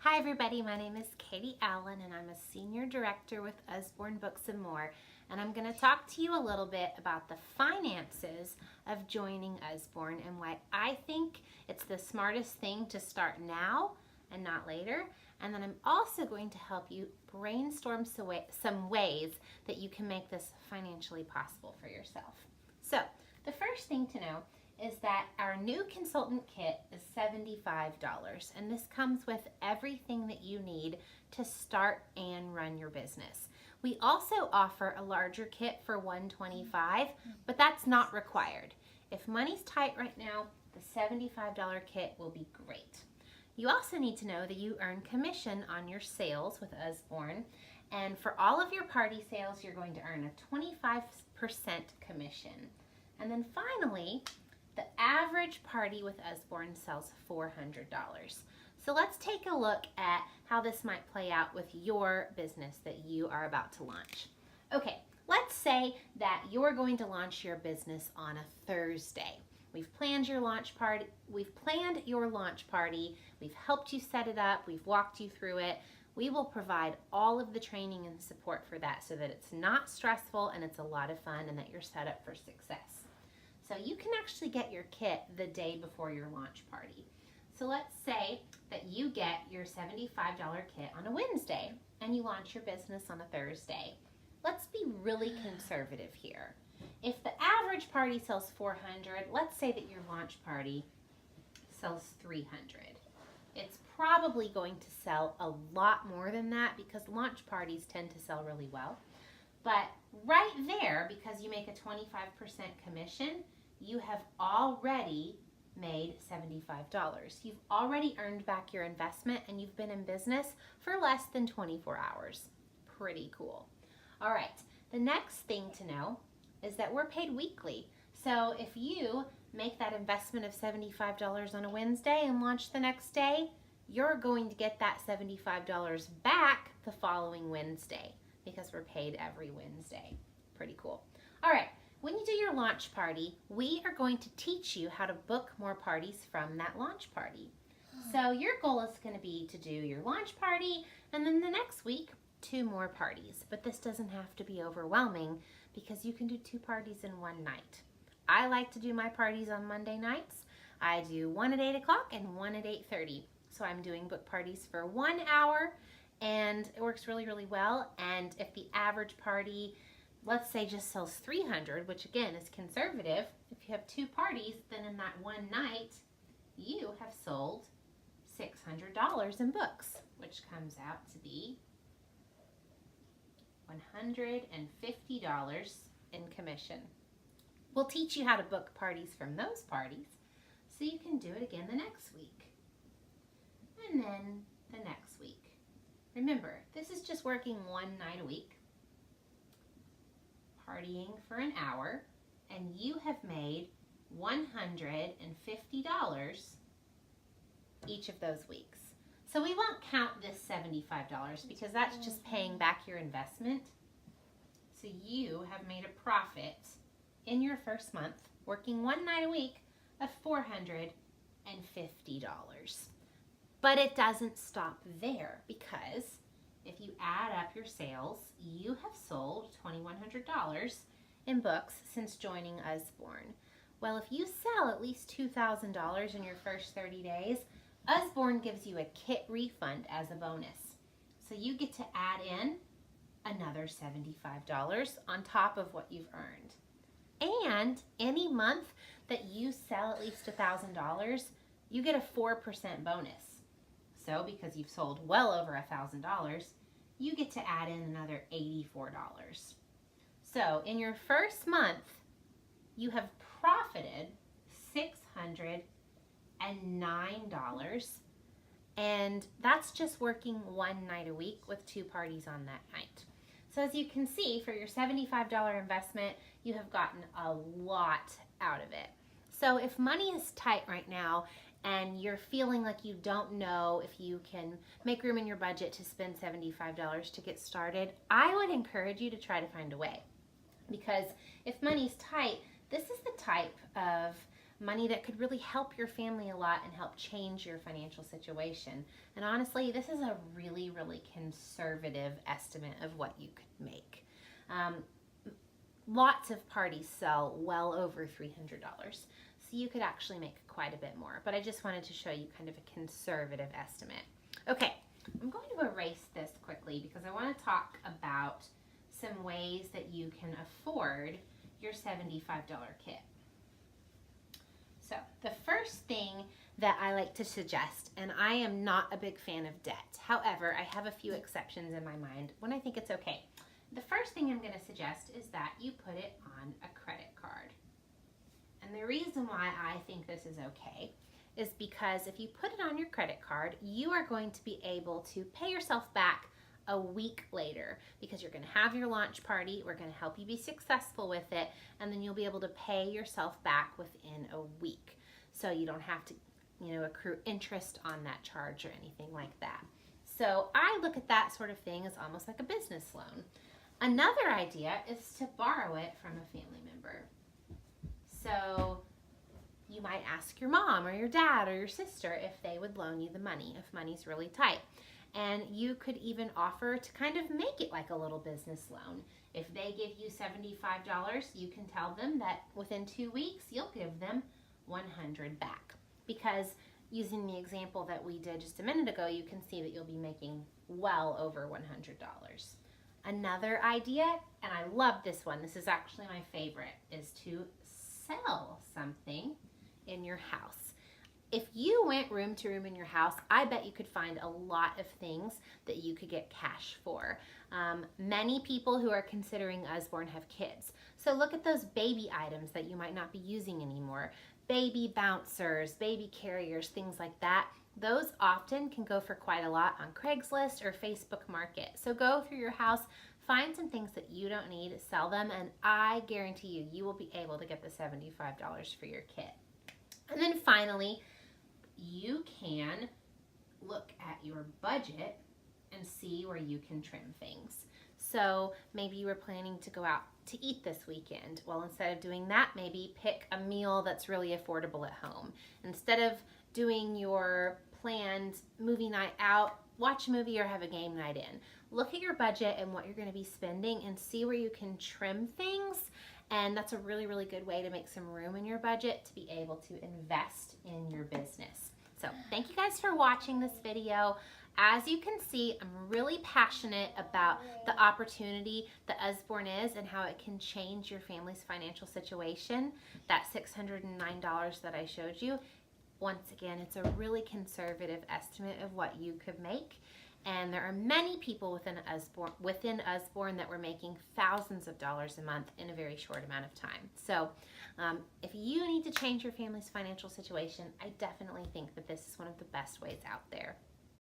Hi everybody, my name is Katie Allen and I'm a Senior Director with Usborne Books and More, and I'm going to talk to you a little bit about the finances of joining Usborne and why I think it's the smartest thing to start now and not later. And then I'm also going to help you brainstorm some ways that you can make this financially possible for yourself. So the first thing to know is that our new consultant kit is $75, and this comes with everything that you need to start and run your business. We also offer a larger kit for $125, but that's not required. If money's tight right now, the $75 kit will be great. You also need to know that you earn commission on your sales with Usborne, and for all of your party sales, you're going to earn a 25% commission. And then finally, the average party with Usborne sells $400. So let's take a look at how this might play out with your business that you are about to launch. Okay, let's say that you're going to launch your business on a Thursday. We've planned your launch party. We've helped you set it up. We've walked you through it. We will provide all of the training and support for that so that it's not stressful and it's a lot of fun and that you're set up for success. So you can actually get your kit the day before your launch party. So let's say that you get your $75 kit on a Wednesday and you launch your business on a Thursday. Let's be really conservative here. If the average party sells $400, let's say that your launch party sells $300. It's probably going to sell a lot more than that because launch parties tend to sell really well. But right there, because you make a 25% commission, you have already made $75. You've already earned back your investment and you've been in business for less than 24 hours. Pretty cool. All right, the next thing to know is that we're paid weekly. So if you make that investment of $75 on a Wednesday and launch the next day, you're going to get that $75 back the following Wednesday because we're paid every Wednesday. Pretty cool. All right. When you do your launch party, we are going to teach you how to book more parties from that launch party. So your goal is going to be to do your launch party and then the next week, 2 more parties. But this doesn't have to be overwhelming because you can do 2 parties in one night. I like to do my parties on Monday nights. I do one at 8 o'clock and one at 8:30. So I'm doing book parties for 1 hour and it works really, really well. And if the average party, let's say, just sells $300, which again is conservative, if you have 2 parties, then in that one night, you have sold $600 in books, which comes out to be $150 in commission. We'll teach you how to book parties from those parties so you can do it again the next week. And then the next week. Remember, this is just working 1 night a week, partying for an hour, and you have made $150 each of those weeks. So we won't count this $75 because that's just paying back your investment. So you have made a profit in your first month, working 1 night a week, of $450. But it doesn't stop there because if you add up your sales, you have sold $2,100 in books since joining Usborne. Well, if you sell at least $2,000 in your first 30 days, Usborne gives you a kit refund as a bonus. So you get to add in another $75 on top of what you've earned. And any month that you sell at least $1,000, you get a 4% bonus. So because you've sold well over $1,000, you get to add in another $84. So in your first month, you have profited $609, and that's just working 1 night a week with 2 parties on that night. So as you can see, for your $75 investment, you have gotten a lot out of it. So if money is tight right now and you're feeling like you don't know if you can make room in your budget to spend $75 to get started, I would encourage you to try to find a way. Because if money's tight, this is the type of money that could really help your family a lot and help change your financial situation. And honestly, this is a really, really conservative estimate of what you could make. Lots of parties sell well over $300, so you could actually make quite a bit more. But I just wanted to show you kind of a conservative estimate. Okay, I'm going to erase this quickly because I want to talk about some ways that you can afford your $75 kit. So the first thing that I like to suggest, and I am not a big fan of debt. However, I have a few exceptions in my mind when I think it's okay. The first thing I'm going to suggest is that you put it on a credit card. And the reason why I think this is okay is because if you put it on your credit card, you are going to be able to pay yourself back a week later because you're going to have your launch party. We're going to help you be successful with it, and then you'll be able to pay yourself back within a week. So you don't have to, accrue interest on that charge or anything like that. So I look at that sort of thing as almost like a business loan. Another idea is to borrow it from a family member. So you might ask your mom or your dad or your sister if they would loan you the money, if money's really tight. And you could even offer to kind of make it like a little business loan. If they give you $75, you can tell them that within 2 weeks, you'll give them $100 back. Because using the example that we did just a minute ago, you can see that you'll be making well over $100. Another idea, and I love this one, this is actually my favorite, is to sell something in your house. If you went room to room in your house, I bet you could find a lot of things that you could get cash for. Many people who are considering Usborne have kids. So look at those baby items that you might not be using anymore. Baby bouncers, baby carriers, things like that. Those often can go for quite a lot on Craigslist or Facebook Market. So go through your house, find some things that you don't need, sell them, and I guarantee you, you will be able to get the $75 for your kit. And then finally, you can look at your budget and see where you can trim things. So maybe you were planning to go out to eat this weekend. Well, instead of doing that, maybe pick a meal that's really affordable at home. Instead of doing your planned movie night out, watch a movie or have a game night in. Look at your budget and what you're going to be spending and see where you can trim things. And that's a really, really good way to make some room in your budget to be able to invest in your business. So thank you guys for watching this video. As you can see, I'm really passionate about the opportunity that Usborne is and how it can change your family's financial situation. That $609 that I showed you, once again, it's a really conservative estimate of what you could make. And there are many people within Usborne that were making thousands of dollars a month in a very short amount of time. So if you need to change your family's financial situation, I definitely think that this is one of the best ways out there.